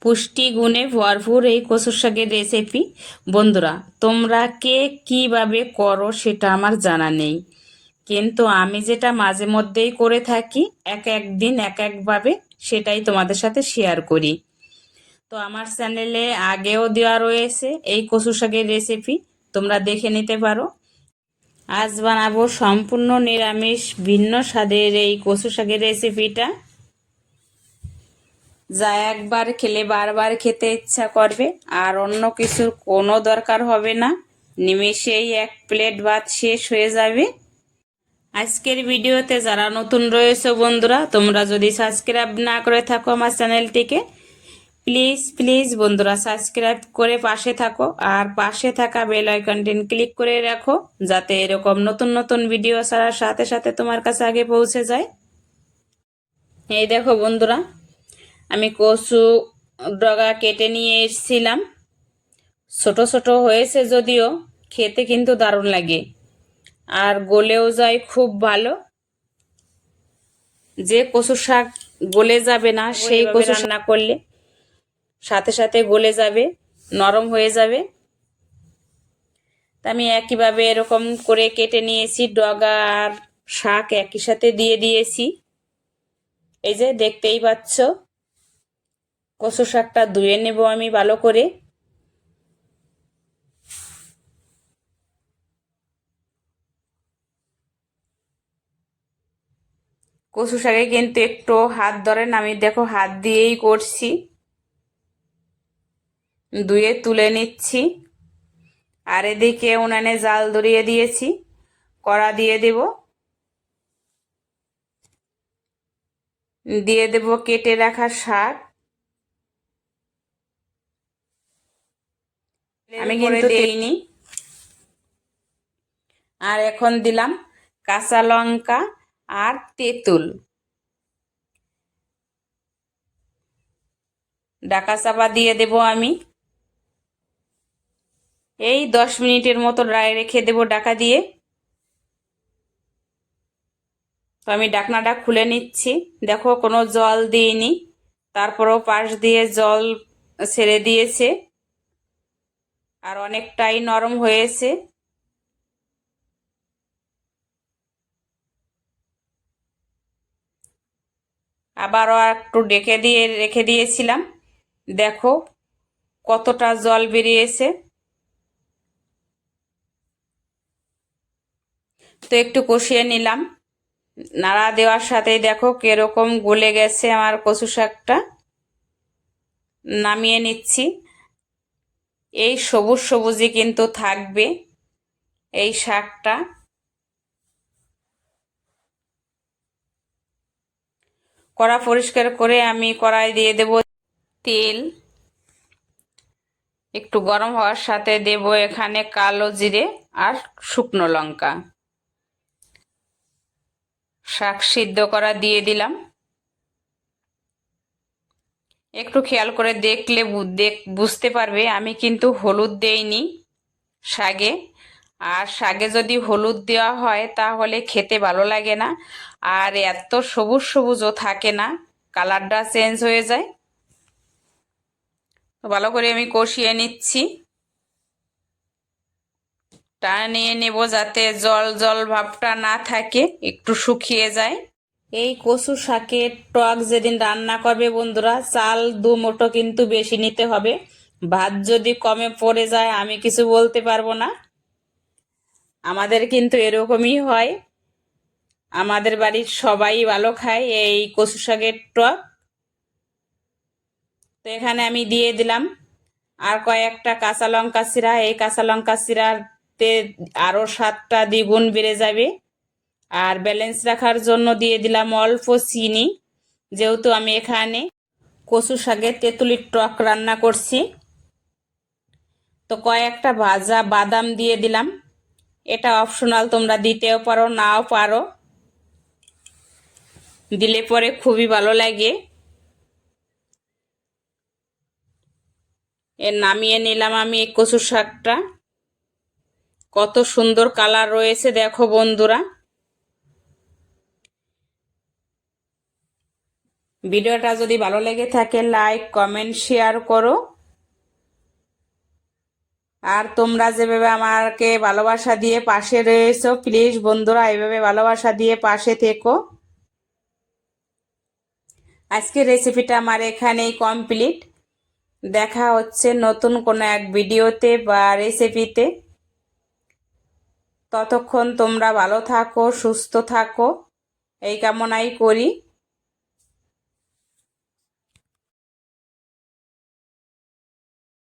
পুষ্টি গুণে ভরপুর এই কচুর শাকের রেসিপি। বন্ধুরা, তোমরা কে কিভাবে করো সেটা আমার জানা নেই, কিন্তু আমি যেটা মাঝে মধ্যেই করে থাকি এক এক দিন এক একভাবে, সেটাই তোমাদের সাথে শেয়ার করি। তো আমার চ্যানেলে আগেও দেওয়া রয়েছে এই কচু শাকের রেসিপি, তোমরা দেখে নিতে পারো। আজ বানাবো সম্পূর্ণ নিরামিষ ভিন্ন স্বাদের এই কচু শাকের রেসিপিটা, যা একবার খেলে বারবার খেতে ইচ্ছা করবে, আর অন্য কিছুর কোনো দরকার হবে না। নিমেষেই এক প্লেট ভাত শেষ হয়ে যাবে। আজকের ভিডিওতে যারা নতুন রয়েছে বন্ধুরা, তোমরা যদি সাবস্ক্রাইব না করে থাকো আমার চ্যানেলটিকে, প্লিজ প্লিজ বন্ধুরা সাবস্ক্রাইব করে পাশে থাকো, আর পাশে থাকা বেল আইকনটি ক্লিক করে রাখো, যাতে এরকম নতুন নতুন ভিডিও ছাড়ার সাথে সাথে তোমার কাছে আগে পৌঁছে যায়। এই দেখো বন্ধুরা, আমি কচু ডগা কেটে নিয়ে এসেছিলাম। ছোট ছোট হয়েছে যদিও, খেতে কিন্তু দারুণ লাগে আর গলেও যায় খুব ভালো। যে কচু শাক গলে যাবে না সেই কচু রান্না করলে সাথে সাথে গলে যাবে, নরম হয়ে যাবে। তা আমি একইভাবে এরকম করে কেটে নিয়েছি, ডগা আর শাক একই সাথে দিয়ে দিয়েছি। এই যে দেখতেই পাচ্ছ, কচু শাকটা ধুয়ে নেব আমি ভালো করে। কচু শাকে কিন্তু একটু হাত ধরেন, আমি দেখো হাত দিয়েই করছি। ধুয়ে তুলে নিচ্ছি, আর এদিকে উনানে জাল ধরিয়ে দিয়েছি, কড়া দিয়ে দেব। দিয়ে দেব কেটে রাখা শাক। আমি কিন্তু দেইনি। আর এখন দিলাম কাঁচা লঙ্কা আর তেঁতুল। ঢাকা চাপা দিয়ে দেব আমি। এই 10 মিনিটের মতো রেখে দেব ঢাকা দিয়ে। তো আমি ঢাকনাটা খুলে নিচ্ছি। দেখো কোনো জল দিইনি, তারপরেও পাশ দিয়ে জল ছেড়ে দিয়েছে, আর অনেকটাই নরম হয়েছে। আবারও একটু ঢেকে দিয়ে রেখে দিয়েছিলাম। দেখো কতটা জল বেরিয়েছে। তো একটু কষিয়ে নিলাম, নাড়া দেওয়ার সাথেই দেখো কিরকম গলে গেছে আমার কচু শাকটা। নামিয়ে নিচ্ছি। এই সবুজ সবুজই কিন্তু থাকবে এই শাকটা। কড়া পরিষ্কার করে আমি কড়াই দিয়ে দেব তেল। একটু গরম হওয়ার সাথে দেব এখানে কালো জিরে আর শুকনো লঙ্কা। শাক সিদ্ধ করা দিয়ে দিলাম। একটু খেয়াল করে দেখলে বুঝতে পারবে আমি কিন্তু হলুদ দেইনি শাকে। আর শাকে যদি হলুদ দেওয়া হয় তাহলে খেতে ভালো লাগে না, আর এত সবুজ সবুজও থাকে না, কালারটা চেঞ্জ হয়ে যায়। তো ভালো করে আমি কষিয়ে নিচ্ছি, টানে নিয়ে নেব যাতে জল জল ভাবটা না থাকে, একটু শুকিয়ে যায়। এই কচু শাকের টক যেদিন রান্না করবে বন্ধুরা, চাল 2 মুঠো কিন্তু বেশি নিতে হবে। ভাত যদি কমে পড়ে যায় আমি কিছু বলতে পারবো না। আমাদের কিন্তু এরকমই হয়, আমাদের বাড়ির সবাই ভালো খায় এই কচু শাকের টক। তো এখানে আমি দিয়ে দিলাম আর কয়েকটা কাঁচা লঙ্কা চিরা। এই কাঁচা লঙ্কা চিরাতে আরও স্বাদটা দ্বিগুণ বেড়ে যাবে। আর ব্যালেন্স রাখার জন্য দিয়ে দিলাম অল্প চিনি, যেহেতু আমি এখানে কচু শাকের তেঁতুলির টক রান্না করছি। তো কয়েকটা ভাজা বাদাম দিয়ে দিলাম। এটা অপশনাল, তোমরা দিতেও পারো নাও পারো, দিলে পরে খুবই ভালো লাগে। নামিয়ে নিলাম আমি এই কচু শাকটা। কত সুন্দর কালার রয়েছে দেখো বন্ধুরা। ভিডিওটা যদি ভালো লেগে থাকে লাইক কমেন্ট শেয়ার করো। আর তোমরা যেভাবে আমাকে ভালোবাসা দিয়ে পাশে রয়েছো, প্লিজ বন্ধুরা এইভাবে ভালোবাসা দিয়ে পাশে থেকো। আজকের রেসিপিটা আমার এখানেই কমপ্লিট। দেখা হচ্ছে নতুন কোনো এক ভিডিওতে বা রেসিপিতে। ততক্ষণ তোমরা ভালো থাকো, সুস্থ থাকো, এই কামনাই করি।